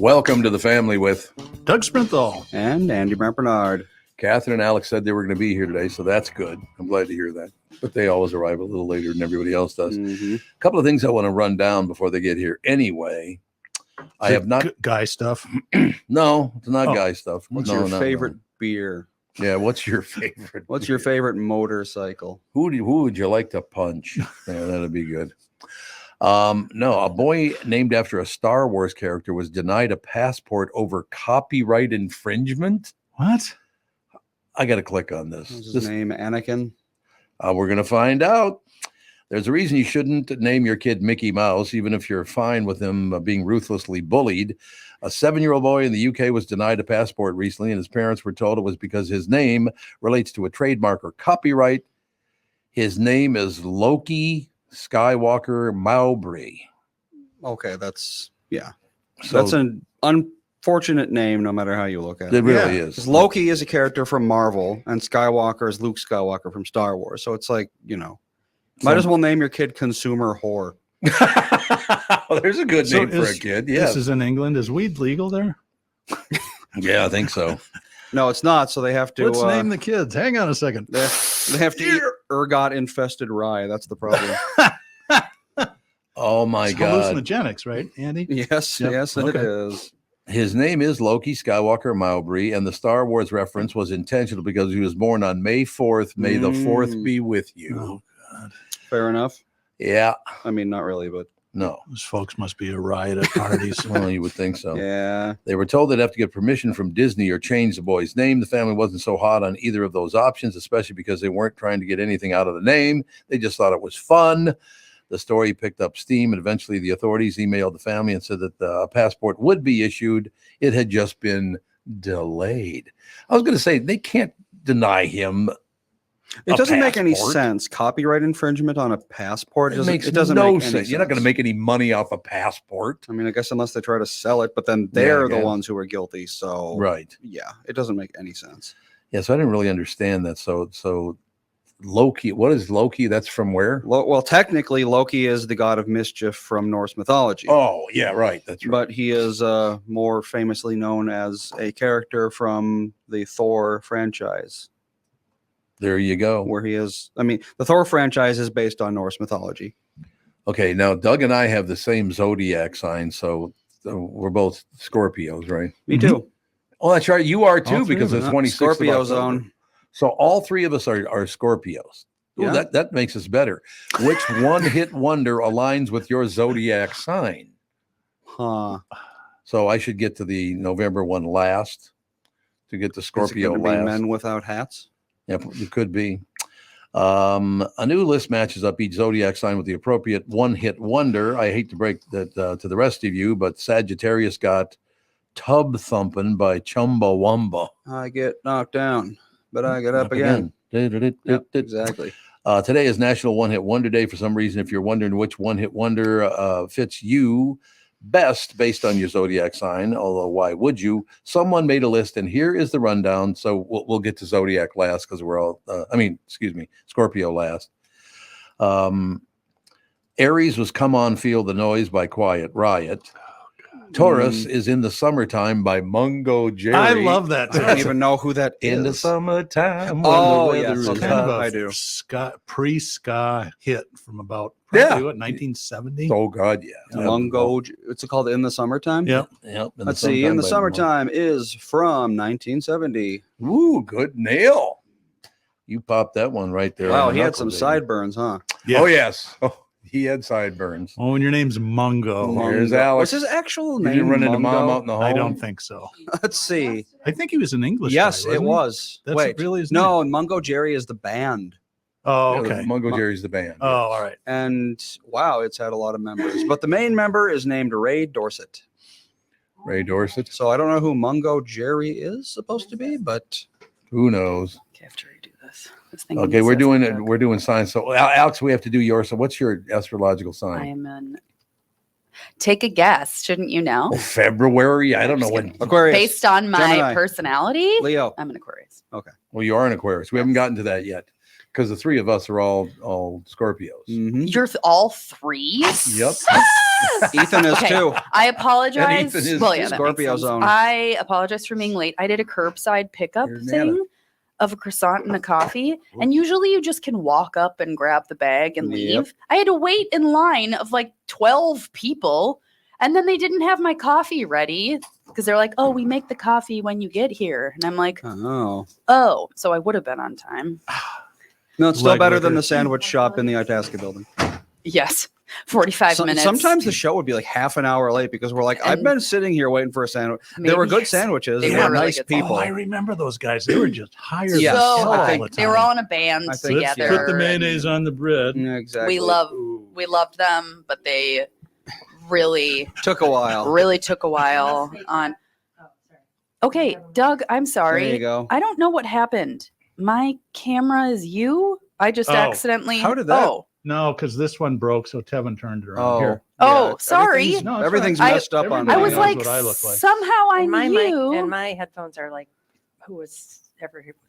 Welcome to the family with Doug Sprinthal and Andy Brant Bernard. Catherine and Alex said they were going to be here today, so that's good. I'm glad to hear that. But they always arrive a little later than everybody else does. A couple of things I want to run down before they get here. Anyway, I have not guy stuff. No, it's not guy stuff. What's your favorite beer? Yeah, what's your favorite? What's your favorite motorcycle? Who would you like to punch? Yeah, that'd be good. No, a boy named after a Star Wars character was denied a passport over copyright infringement. What? I got to click on this. What's his name? Anakin? We're going to find out. There's a reason you shouldn't name your kid Mickey Mouse, even if you're fine with him being ruthlessly bullied. A 7-year-old boy in the UK was denied a passport recently, and his parents were told it was because his name relates to a trademark or copyright. His name is Loki Skywalker Mowbray. Okay, that's So an unfortunate name, no matter how you look at it. It really is. 'Cause Loki is a character from Marvel, and Skywalker is Luke Skywalker from Star Wars. So it's like, might as well name your kid Consumer Whore. There's a good name for a kid. Yeah. This is in England. Is weed legal there? Yeah, I think so. No, it's not. So they have to. Let's name the kids. Hang on a second. They have to eat ergot-infested rye. That's the problem. Oh, my It's God. hallucinogenics, right, Andy? Yes, Yep. yes, it is. His name is Loki Skywalker Mowbray, and the Star Wars reference was intentional because he was born on May 4th. May the 4th be with you. Oh, God. Fair enough. Yeah. I mean, not really, but No. Those folks must be a riot at parties. Well, you would think so. yeah. They were told they'd have to get permission from Disney or change the boy's name. The family wasn't so hot on either of those options, especially because they weren't trying to get anything out of the name. They just thought it was fun. The story picked up steam, and eventually the authorities emailed the family and said that the passport would be issued. It had just been delayed. I was going to say, they can't deny him. It doesn't make any passport. sense. Copyright infringement on a passport. It makes doesn't no make any sense. You're not going to make any money off a passport. I mean, I guess unless they try to sell it, but then they're the guess. ones who are guilty. So Right. yeah, it doesn't make any sense. Yeah, so I didn't really understand that. So Loki, what is Loki? That's from where? Well, technically, Loki is the god of mischief from Norse mythology. Oh, yeah, right. That's right. But he is more famously known as a character from the Thor franchise, There you go. where he is. I mean, the Thor franchise is based on Norse mythology. Okay, now Doug and I have the same zodiac sign, so we're both Scorpios, right? Me too. Oh, that's right. You are too, All three because of it's us. 26th of Scorpio October. zone. So all three of us are Scorpios. Ooh, Yeah. that makes us better. Which one-hit wonder aligns with your zodiac sign? Huh. So I should get to the November one last to get the Is it Scorpio gonna be last. men without hats? Yep, it could be. A new list matches up each zodiac sign with the appropriate one-hit wonder. I hate to break that to the rest of you, but Sagittarius got Tub Thumping by Chumbawamba. I get knocked down, but I get up again. Yep, exactly. Today is National One Hit Wonder Day. For some reason, if you're wondering which one hit wonder fits you best based on your zodiac sign, although why would you? Someone made a list, and here is the rundown. So we'll get to zodiac last because we're all, Scorpio last. Aries was Come On Feel the Noise by Quiet Riot. Taurus is In the Summertime by Mungo Jerry. I love that. I don't even know who that is. In the summertime. when Oh, the yes, weather is okay. Kind of hot. a I do. pre-ska hit from about Yeah. what 1970. Oh God, yeah. Mungo. It's called In the Summertime. Yep. Yep. Let's see. In the Summertime is from 1970. Ooh, good nail. You popped that one right there. Wow, on the he had knuckle, some baby. sideburns, huh? Yeah. Oh yes. Oh, he had sideburns. Oh, and your name's Mungo. Mungo. There's Mungo. Alex. What's his actual Did name? you run into mom Mungo? out in the hall? I don't think so. Let's see. I think he was an English. Yes, guy, it wasn't he? was. That's Wait, really his no, Mungo Jerry is the band. Oh, Yeah, okay. Mungo Jerry's the band. Oh, all right. And wow, it's had a lot of members. But the main member is named Ray Dorset. Ray Dorset. So I don't know who Mungo Jerry is supposed to be, but Who knows? Okay, after I do this. Okay, we're doing signs. So Alex, we have to do yours. So what's your astrological I sign? am an. Take a guess. Shouldn't you know? Oh, February. I don't know when. Aquarius. Based on my Gemini. personality, Leo. I'm an Aquarius. Well, you are an Aquarius. We haven't gotten to that yet. because the three of us are all Scorpios. Mhm. You're all three? Yep. Ethan is Okay. too. I apologize. Ethan is Well, yeah, that makes Scorpio sense. zone. I apologize for being late. I did a curbside pickup Here's Nana. thing of a croissant and a coffee. And usually you just can walk up and grab the bag and leave. Yep. I had to wait in line of like 12 people. And then they didn't have my coffee ready because they're like, oh, we make the coffee when you get here. And I'm like, Oh. oh, so I would have been on time. No, it's still Leg better than liquor. the sandwich shop in the Itasca building. Yes. 45 minutes. Sometimes the show would be like half an hour late because we're like, I've And been sitting here waiting for a sandwich. There were maybe- good sandwiches. They They were were really nice good people. Oh, I remember those guys. They were just hired Yes, as So hell I all think the time. they were all in a band I think- Let's together. put the mayonnaise on the bread. Yeah, exactly. We loved them, but they really Took a while. really took a while on. Okay, Doug, I'm There you sorry. go. I don't know what happened. My camera is you. I just Oh, accidentally. how did that- Oh, No, because this one broke, so Tevin turned it around. Oh, Here. Oh, yeah, sorry. everything's- No, it's everything's all right. messed up on Everybody I was mine. knows like, what I look like. somehow I And my knew. mic and my headphones are like, who was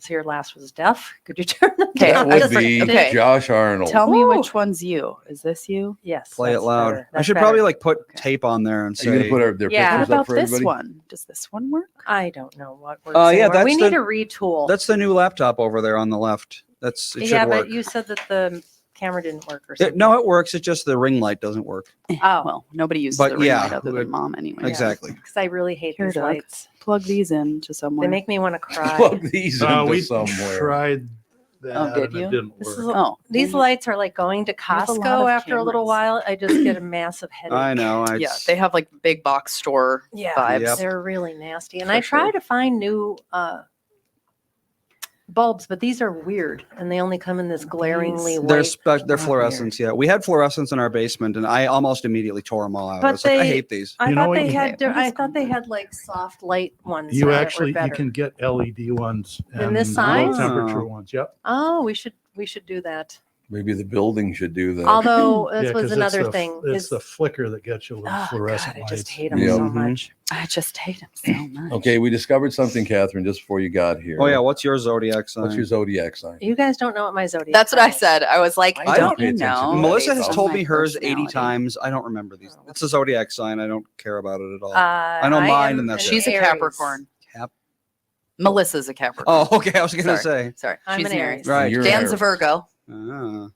here last was deaf. Could you turn them Okay, That down? would be Okay. Josh Arnold. Tell me Woo. which one's you. Is this you? Yes. Play it that's loud. better. I That's should better. probably like put Okay. tape on there and Are you going say. to put their Yeah. What pictures up about for this everybody? one? Does this one work? I don't know what we're Yeah, saying. that's We the- need a retool. That's the new laptop over there on the left. It should yeah, work. but you said that the camera didn't work or something. No, it works. It's just the ring light doesn't work. Oh. Well, nobody uses But the ring yeah, light other would- than mom anyway. Exactly. Because I really hate Here, these Doug. lights. Plug these in to somewhere. They make me want to cry. Plug these into We somewhere. tried that Oh, did and you? it didn't This work. is Oh, These lights are like going to There's a lot Costco of after a little cameras. while. I just get a massive headache. I know. yeah, they have like big box store Yeah, vibes. Yep. they're really nasty. And For I try sure. to find new bulbs, but these are weird, and they only come in this glaringly They're white. they're fluorescents. Yeah, we had fluorescents in our basement, and I almost immediately tore them all out. I But was like, I they- hate these. I You know thought what they you- had. Okay, what I is thought they going had like soft light ones. You that were actually you better. can get LED ones In and this low size? temperature ones. Yep. Oh, we should do that. Maybe the building should do that. Although Yeah, this 'cause was it's another the- thing. It's is- the flicker that gets you with oh, fluorescent God, I lights. just hate them Yeah. so Mhm. much. I just hate him so much. Okay, we discovered something, Catherine, just before you got here. Oh yeah, what's your zodiac sign? What's your zodiac sign? You guys don't know what my zodiac. That's what I sign is. said. I was like, I don't don't pay you attention to know? that. Melissa has based told on me my hers 80 personality. times. I don't remember these. It's a zodiac sign. I don't care about it at all. I know mine, and that's it. She's a Aries. Capricorn. Cap- Melissa's a Capricorn. Oh, okay. I was gonna say. Sorry, I'm she's an an Aries. Aries. Right. You're Dan's a Aries. Virgo. Ah.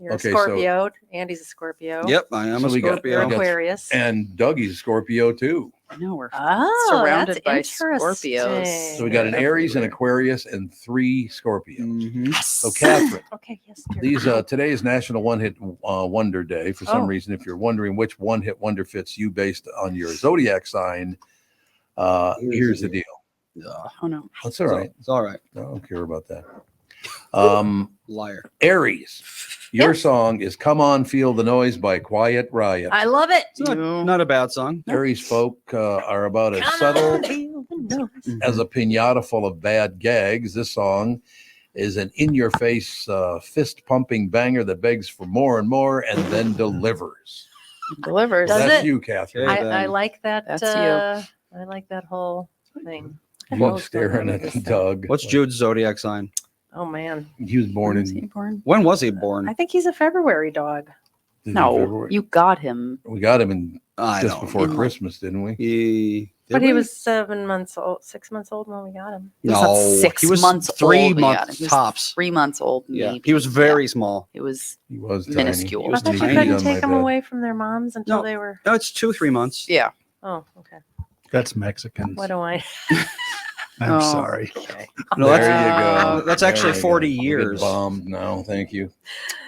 You're Okay, a so- Scorpio. Andy's a Scorpio. Yep, I am So a we got- Scorpio. You're got- Aquarius. And Dougie's a Scorpio too. I know we're Oh, surrounded that's by interesting. Scorpios. So we got an Aries, an Aquarius, and 3 Scorpios. Mhm. So Catherine, Okay. Yes. Dear. these today is National One Hit Wonder Day. For some Oh. reason, if you're wondering which one hit wonder fits you based on your zodiac sign, here's the deal. Oh no. That's all right. It's all right. I don't care about that. Liar. Aries, your song is "Come On, Feel the Noise" by Quiet Riot. I love it. It's not a bad song. Aries folk are about as Come subtle on, feel the noise. as a pinata full of bad gags. This song is an in-your-face, fist-pumping banger that begs for more and more and then delivers. Delivers. Does That's it? you, Catherine. Okay. I like that. That's you. I like that whole thing. What the Well, hell's going staring on at with this thing? Doug. What's Jude's zodiac sign? Oh man, He was born When was he in born? When was he born? I think he's a February dog. No, February. you got him. We got him in I just don't. before know. Christmas, didn't we? Did But he we? was 7 months old, 6 months old when we got him. He was not No, 6 he was months 3 old. when we got months him. He was tops. 3 months old. Yeah, Maybe. he was very small. It was. He was Minuscule. Tiny. He I was thought you tiny couldn't on my take them bed. away from their moms until No. they were. No, it's 2-3 months. Yeah. Oh, okay. That's Mexicans. What do I? I'm Oh. sorry. No, There that's, you go. that's actually There you 40 go. years. We'll get bombed now. Thank you.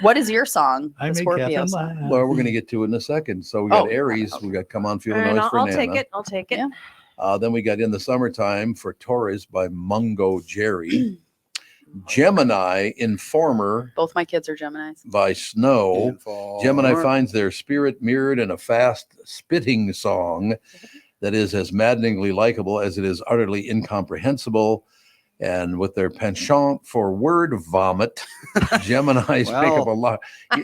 What is your song? I The made Scorpio Catherine song. laugh. Well, we're going to get to it in a second. So we got Oh, Aries. okay. We got "Come On, Feel All the right, Noise" for I'll Nana. take it. I'll take it. Yeah. Then we got "In the Summertime" for Taurus by Mungo Jerry. Gemini, "Informer" Both my kids are Geminis. by Snow. Gemini finds their spirit mirrored in a fast spitting song that is as maddeningly likable as it is utterly incomprehensible. And with their penchant for word vomit, Geminis pick up a lot.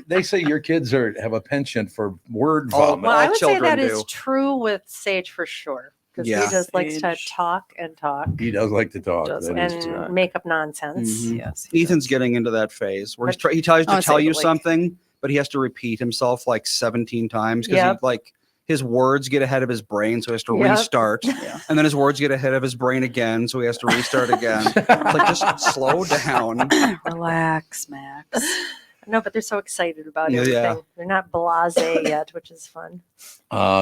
They say your kids have a penchant for word Oh, vomit. Well, I would say children that is do. true with Sage for sure. because Yeah. he just likes to Sage. talk and talk He does like to talk. Does That like is to true. talk. and make up nonsense. Mhm. Yes. he Ethan's does. getting into that phase where But- he tries I to would tell say, you but, like- something, but he has to repeat himself like 17 times because Yep. he like his words get ahead of his brain, so he has to Yep. restart. Yeah. And then his words get ahead of his brain again, so he has to restart again. It's like just slow down. Relax, Max. No, but they're so excited about Yeah, everything. yeah. They're not blasé yet, which is fun.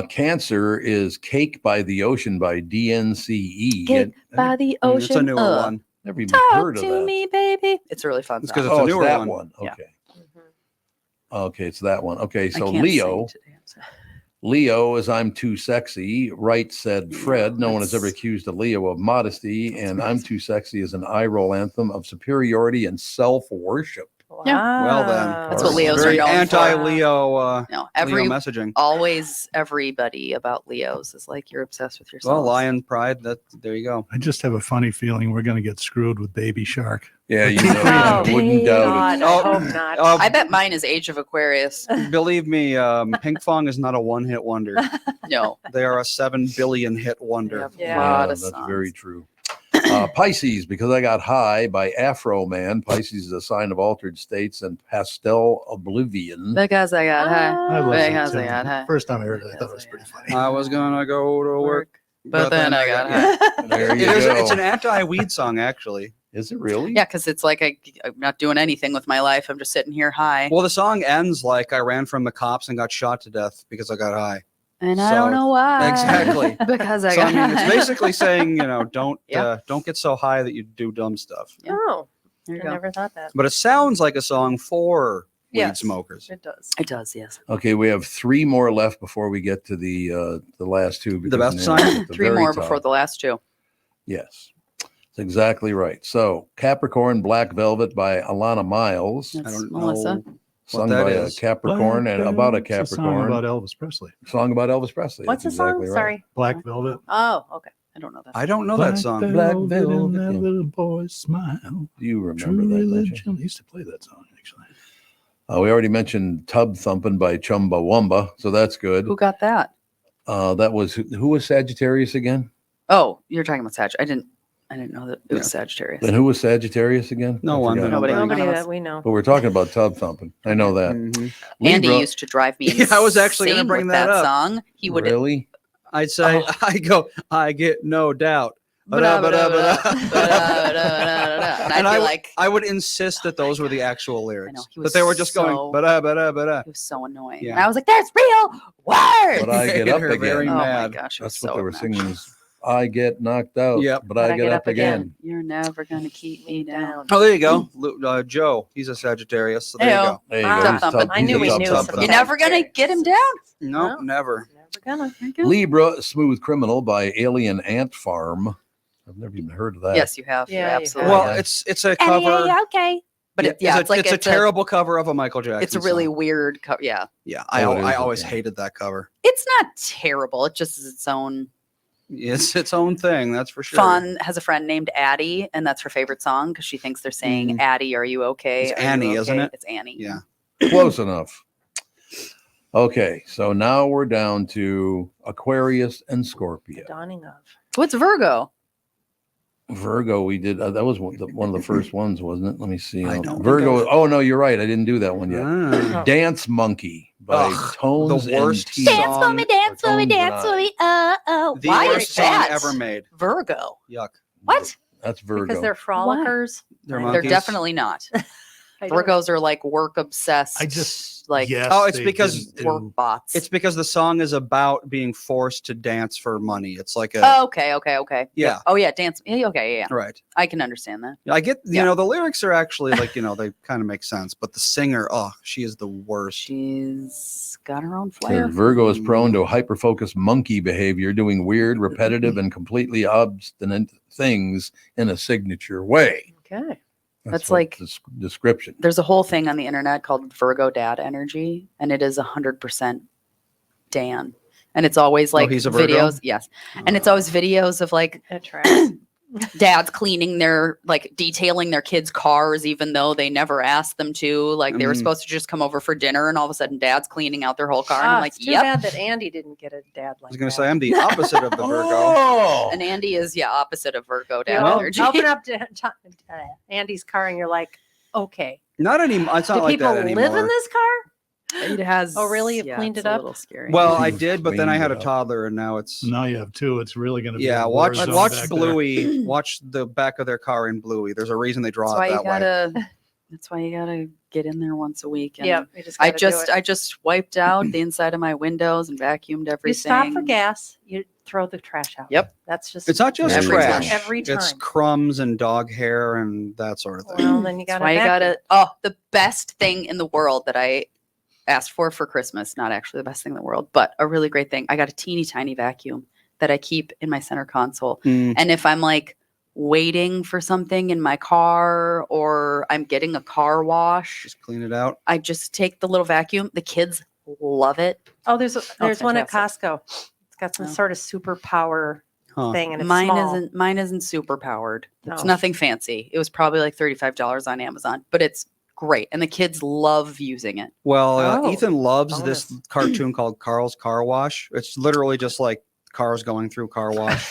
Cancer is Cake by the Ocean by DNCE. Cake by the ocean. It's a newer one. Never even Talk heard of to that. me, baby. It's a really fun It's song. 'cause it's a Oh, it's newer that one. one. Yeah. Okay. Mhm. Okay, it's that one. Okay, I so can't Leo. sing today, I'm sorry. Leo is I'm too sexy. Right said Fred. No one has ever that's- accused a Leo of modesty. That's And I'm amazing. too sexy is an eye roll anthem of superiority and self worship. Yeah. Well then. That's what Leos are Very known for. anti-Leo No, Leo messaging. always everybody about Leos is like you're obsessed with yourself. Well, lion pride. That there you go. I just have a funny feeling we're going to get screwed with Baby Shark. Yeah, you know, Oh, I wouldn't doubt God, it. I Oh, hope not. I bet mine is Age of Aquarius. Believe me, Pink Fong is not a one-hit wonder. No, They are a 7 billion hit wonder. Yeah. lot of that's songs. very true. Pisces, because I got high by Afro Man. Pisces is a sign of altered states and pastel oblivion. because I got high. I love Because it I too. got high. First time I heard it, I thought it was pretty funny. I was gonna go to work, But then I got high. There you It's an go. anti-weed song, actually. Is it really? Yeah, because it's like I'm not doing anything with my life. I'm just sitting here high. Well, the song ends like I ran from the cops and got shot to death because I got high. And I so- don't know why. Exactly. Because I So got I mean, it's high. basically saying, don't Yeah. don't get so high that you do dumb stuff. Yeah. Oh, There I you go. never thought that. But it sounds like a song for weed Yes. smokers. It does. It does, yes. Okay, we have 3 more left before we get to the last two. because best then sign? it's at the 3 very more top. before the last 2. Yes, that's exactly right. So, Capricorn Black Velvet by Alana Miles, I That's don't Melissa. know. sung that by a is. Capricorn and about a It's song Capricorn. about Elvis Presley. Song about Elvis Presley. What's the That's song? exactly right. Sorry. Black Velvet. Oh, okay. I don't know that. I don't know that song. Black and Velvet, that yeah. little boy's smile. Do you remember True that? don't you? religion. I used to play that song actually. We already mentioned Tub Thumping by Chumbawamba, so that's good. Who got that? That was who was Sagittarius again? Oh, you're talking about Sag. I didn't know that it was Yeah. Sagittarius. And who was Sagittarius again? No I one. forgot. Nobody. Nobody None of that us. we know. But we're talking about Tub Thumping. I know that. Mhm. Andy Libra- used to drive me Yeah, I was actually gonna insane bring with that up. song. He would really. I'd say Oh. I get no doubt. Blah, blah, blah, blah, blah, And blah, blah, blah. And I'd be like, I would insist that those were the actual lyrics, he but was they were just going so- ba ba ba. it was so annoying. Yeah. And I was like, "There's real words." But I get Made up her again. very Oh my mad. gosh, it was That's what so they were obnoxious. singing. Is, I get knocked out, Yep. but I get up again. You're never gonna keep me down. Oh, there you go. Joe, he's a Sagittarius. So there you Ew. go. There you Ah, go. He's Tub tub- thumping. I knew he's a we tub knew thumping. some You're never gonna get him down. No, No. never. Never gonna. Libra, Smooth Criminal by Alien Ant Farm. I've never even heard of that. Yes, you have. Yeah, Yeah, you absolutely. Well, have. it's a cover. okay. but it's like it's a terrible cover of a Michael Jackson. It's a really song. weird. Yeah, Yeah. Oh, it is, I always okay. hated that cover. it's not terrible. It just is its own It's its own thing, that's for sure. fun. Has a friend named Addie, and that's her favorite song because she thinks they're saying, "Addie, are you okay?" It's Are you Annie, isn't okay?" it? It's Annie. Yeah. Close enough. Okay, so now we're down to Aquarius and Scorpio. Dawning of. What's Virgo? Virgo, we did. That was one of the first ones, wasn't it? Let me see. I don't think Virgo. I- Oh no, you're right. I didn't do that one yet. Ah. Dance Monkey by Ugh, Tones the worst and Teeth. Dance for me, dance for me, dance for me, oh. The Why worst is song that? ever made. Virgo. Yuck. What? That's Virgo. Because they're frolickers. They're They're They're monkeys. definitely not. I don't- Virgos are like work obsessed. I just like yes, Oh, it's they because didn't work do- bots. It's because the song is about being forced to dance for money. It's like a Oh, okay. Yeah. Oh, yeah. Dance. Yeah, okay. Yeah. right. I can understand that. I get Yeah. the lyrics are actually like, they kind of make sense, but the singer, oh, she is the worst. She's got her own Says flair. Virgo is prone to hyper-focused monkey behavior, doing weird, repetitive, and completely obstinate things in a signature way. Okay. That's what like- the description. There's a whole thing on the internet called Virgo Dad Energy, and it is 100% Dan. And it's always like he's a Virgo? videos. Yes. And it's always videos of like That tracks. dads cleaning detailing their kids' cars, even though they never asked them to. Like they were supposed to just come over for dinner, and all of a sudden, dad's cleaning out their whole car. And I'm like, it's too yep. bad that Andy didn't get a dad like I was going that. to say I'm the opposite of the Virgo. Oh, And Andy is opposite of Virgo You dad know, energy. open up to Andy's car and you're like, okay. Not anymore. It's not Do like people that anymore. live in this car? It has. Oh, really? You cleaned it's it a up? little scary. Well, I You've did, but then I had a cleaned it up. toddler, and now it's Now you have two. It's really going to be yeah. a Watch war zone watch back there. Bluey. Watch the back of their car in Bluey. There's a reason they draw that's why it you that way. gotta. That's why you gotta get in there once a week. And Yeah. You just I gotta do just it. I just wiped out the inside of my windows and vacuumed everything. You stop for gas, you throw the trash out. Yep. That's just It's not just Every trash. time. Every time. It's crumbs and dog hair and that sort of thing. Well, then you That's gotta why you vacuum. gotta. Oh, the best thing in the world that I asked for Christmas. Not actually the best thing in the world, but a really great thing. I got a teeny tiny vacuum that I keep in my center console. Mm. And if I'm like waiting for something in my car or I'm getting a car wash, Just clean it out. I just take the little vacuum. The kids love it. Oh, there's one at fantastic. Costco. It's got some Oh. sort of superpower Huh. thing, and it's Mine small. isn't super powered. It's Oh. nothing fancy. It was probably like $35 on Amazon, but it's great. And the kids love using it. Well, Oh, Ethan loves this bonus. cartoon called Carl's Car Wash. It's literally just like cars going through car wash.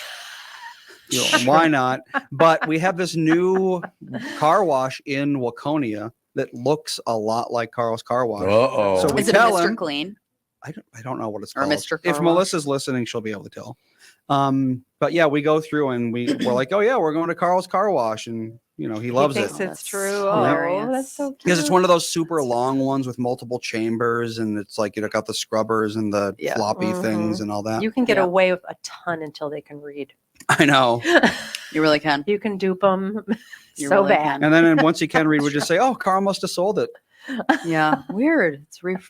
You know, why not? But we have this new car wash in Waconia that looks a lot like Carl's Car Wash. uh-oh. So we Is it a tell Mr. him- Clean? I don't know what it's Or called. Mr. If Car Melissa's listening, she'll be able to tell. But yeah, we go through and we're like, oh yeah, we're going to Carl's Car Wash, and you know he loves he it thinks Oh, it's that's true. hilarious. Oh, that's so cute. because it's one of those super long ones with multiple chambers, and it's like got the scrubbers and the Yeah. floppy things Mhm. and all that. You can get Yeah. away with a ton until they can read. I know. You really can. You can dupe them You so really bad. can. And then once you can read, we just say, oh, Carl must have sold it. Yeah. Weird.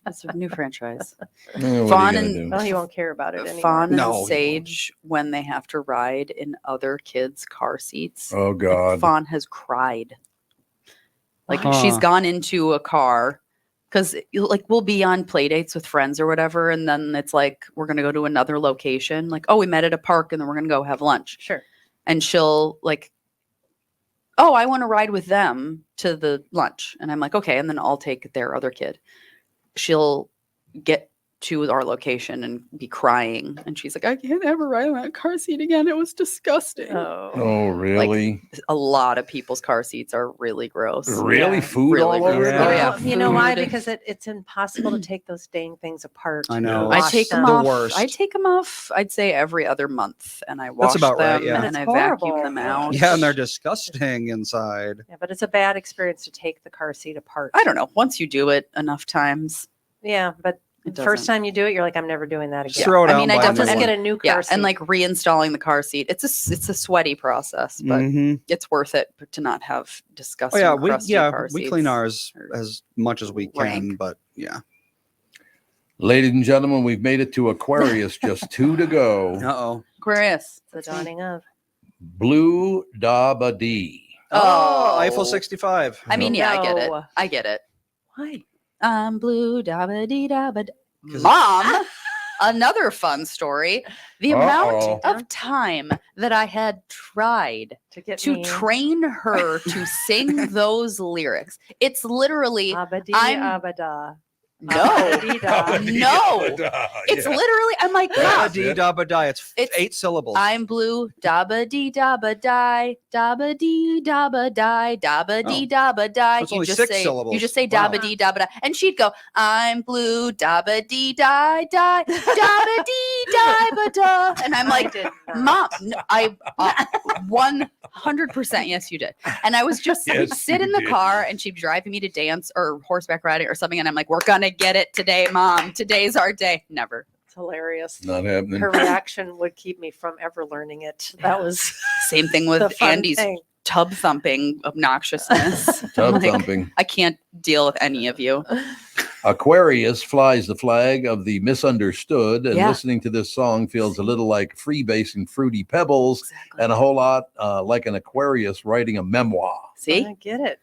It's a new franchise. What are Fawn you and- gonna do? Well, he won't care about it anymore. Fawn No, he and won't. Sage, when they have to ride in other kids' car seats, Oh like, God. Fawn has cried. Like Huh. she's gone into a car because like we'll be on play dates with friends or whatever, and then it's like we're gonna go to another location. Like, oh, we met at a park and then we're gonna go have lunch. Sure. And she'll like, oh, I want to ride with them to the lunch. And I'm like, okay. And then I'll take their other kid. She'll get to our location and be crying. And she's like, I can't ever ride in that car seat again. It was disgusting. Oh. Oh really? A lot of people's car seats are really gross. Really? Yeah. Food Really all over gross. it? Yeah. Oh, yeah. Well, you know why? Food. Because it's impossible to take those dang things apart. I know. Yeah. I Wash take them The off. worst. I take them off. I'd say every other month, and I wash about right, them yeah. and That's I vacuum horrible. them out. Yeah, and they're disgusting inside. Yeah, but it's a bad experience to take the car seat apart. I don't know. Once you do it enough times, Yeah, but it the first doesn't- time you do it, you're like, I'm never doing that Just again. throw it I out. mean, and I buy a I'll new just one. get a new car Yeah, seat. and like reinstalling the car seat. It's a sweaty process, but Mhm. it's worth it to not have Oh disgusting. yeah, we crusty car we seats. clean ours are as much as we can, rank. but yeah. Ladies and gentlemen, we've made it to Aquarius. Just 2 to go. Uh-oh. Aquarius. the dawning of. Blue Daba D. Oh, Eiffel 65. I mean, yeah, I get it. No. I get it. Why? I'm blue, dabba dee dabba. 'Cause Mom, another fun story. The amount Uh-oh. of time that I had tried To get to me train her to sing those lyrics. It's literally Abadi I'm- abada. no, Abadi-da. no. It's literally. I'm like, Mom, Dee dabba die. It's It's- 8 syllables. I'm blue, dabba dee dabba die, dabba dee dabba die, dabba dee dabba die. That's only 6 say syllables. you just say Wow. dabba dee dabba die, and she'd go, I'm blue, dabba dee die die, dabba dee dabba da, and I'm I like, did not. Mom, no, I 100% yes, you did. And I was just Yes, sit you in the did. car, and she'd be driving me to dance or horseback riding or something, and I'm like, we're gonna get it today, Mom. Today's our day. Never. It's hilarious. Not happening. Her reaction would keep me from ever learning it. That was Same thing the with fun Andy's thing. tub thumping obnoxiousness. Tub Like, thumping. I can't deal with any of you. Aquarius flies the flag of the misunderstood, and Yeah. listening to this song feels a little like freebasing Fruity Pebbles Exactly. and a whole lot like an Aquarius writing a memoir. See, I get it.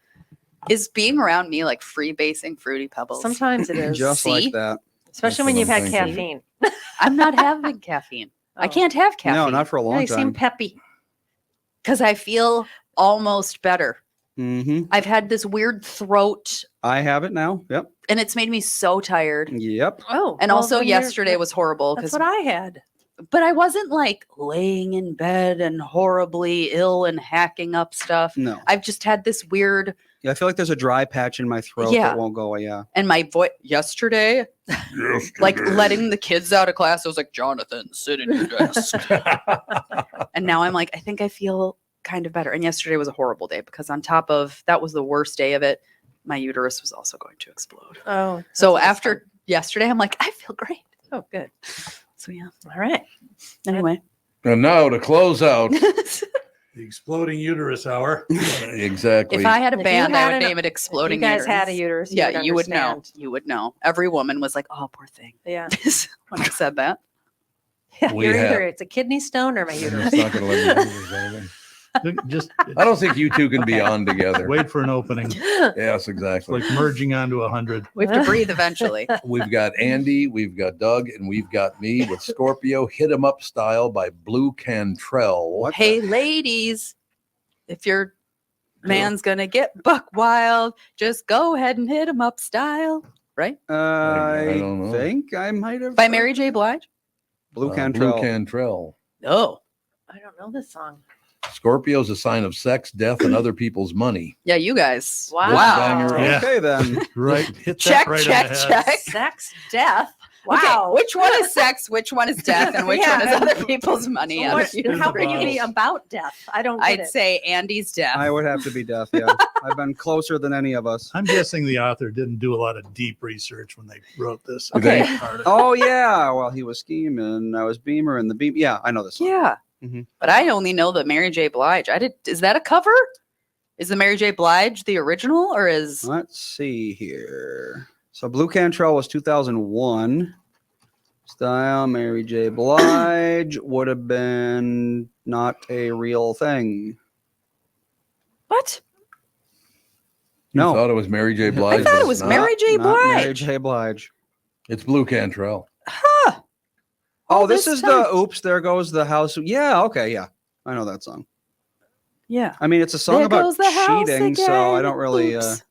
is being around me like freebasing Fruity Pebbles? Sometimes it is. Just See? like that. Especially That's when what you've I'm had thinking. caffeine. I'm not having caffeine. I Oh. can't have caffeine. No, not for a Yeah, long you seem time. peppy. because I feel almost better. Mm-hmm. I've had this weird throat, I have it now. Yep. and it's made me so tired. Yep. Oh, And well, also then you're- yesterday was horrible That's because, what I had. but I wasn't like laying in bed and horribly ill and hacking up stuff. No. I've just had this weird, Yeah, I feel like there's a dry patch in my throat Yeah. that won't go away. Yeah. and my voice yesterday, like letting the kids out of class, I was like, Jonathan, sit in your desk. And now I'm like, I think I feel kind of better. And yesterday was a horrible day because on top of that was the worst day of it. My uterus was also going to explode. Oh, So that's after yesterday, I'm like, I feel great. fun. Oh, good. So yeah. All right. Anyway. And now to close out. The exploding uterus hour. Exactly. If I had a If you band, I had would an- name it If Exploding you guys had a Uterus. uterus, Yeah, you would know. understand. You would know. Every woman was like, "Oh, poor thing." Yeah. When I said that. Yeah, We you're have- either it's a kidney stone or my uterus. It's not gonna let me do this, anything. Just I don't think you two can be on together. wait for an opening. Yes, It's exactly. like merging onto 100. We have to breathe eventually. We've got Andy, we've got Doug, and we've got me with Scorpio Hit 'em Up Style by Blue Cantrell. What? Hey, ladies, if your man's gonna get buck wild, just go ahead and hit him up style. Right? I don't know. think I might have. By Mary J. Blige? Blue Blue Cantrell. Cantrell. Oh. I don't know this song. Scorpio's a sign of sex, death, and other people's money. Yeah, you guys. Wow. banger. Yeah. Okay then. Right. Hit Check, that right check, on the head. check. Sex, death. Wow. Okay, which one is sex, which one is death, and which Yeah. one is other people's money? So out what- of you how can you three? be about death? I don't get I'd it. say Andy's death. I would have to be deaf. Yeah. I've been closer than any of us. I'm guessing the author didn't do a lot of deep research when they wrote this. Okay. article. Oh yeah. Well, he was scheming. I was Beamer and the Beam. Yeah, I know this. Song. Yeah. Mhm. But I only know the Mary J. Blige. Is that a cover? Is the Mary J. Blige the original or is Let's see here. So Blue Cantrell was 2001. Style Mary J. Blige would have been not a real thing. what? You No. thought it was Mary J. Blige. I but thought it it's was not. Mary J. Not Blige. Mary J. Blige. It's Blue Cantrell. Huh. Oh, All this this is time. the Oops, There Goes the House. Yeah, okay, yeah. I know that song. Yeah. I mean, it's a song There about goes the house cheating, so I again. don't really Oops.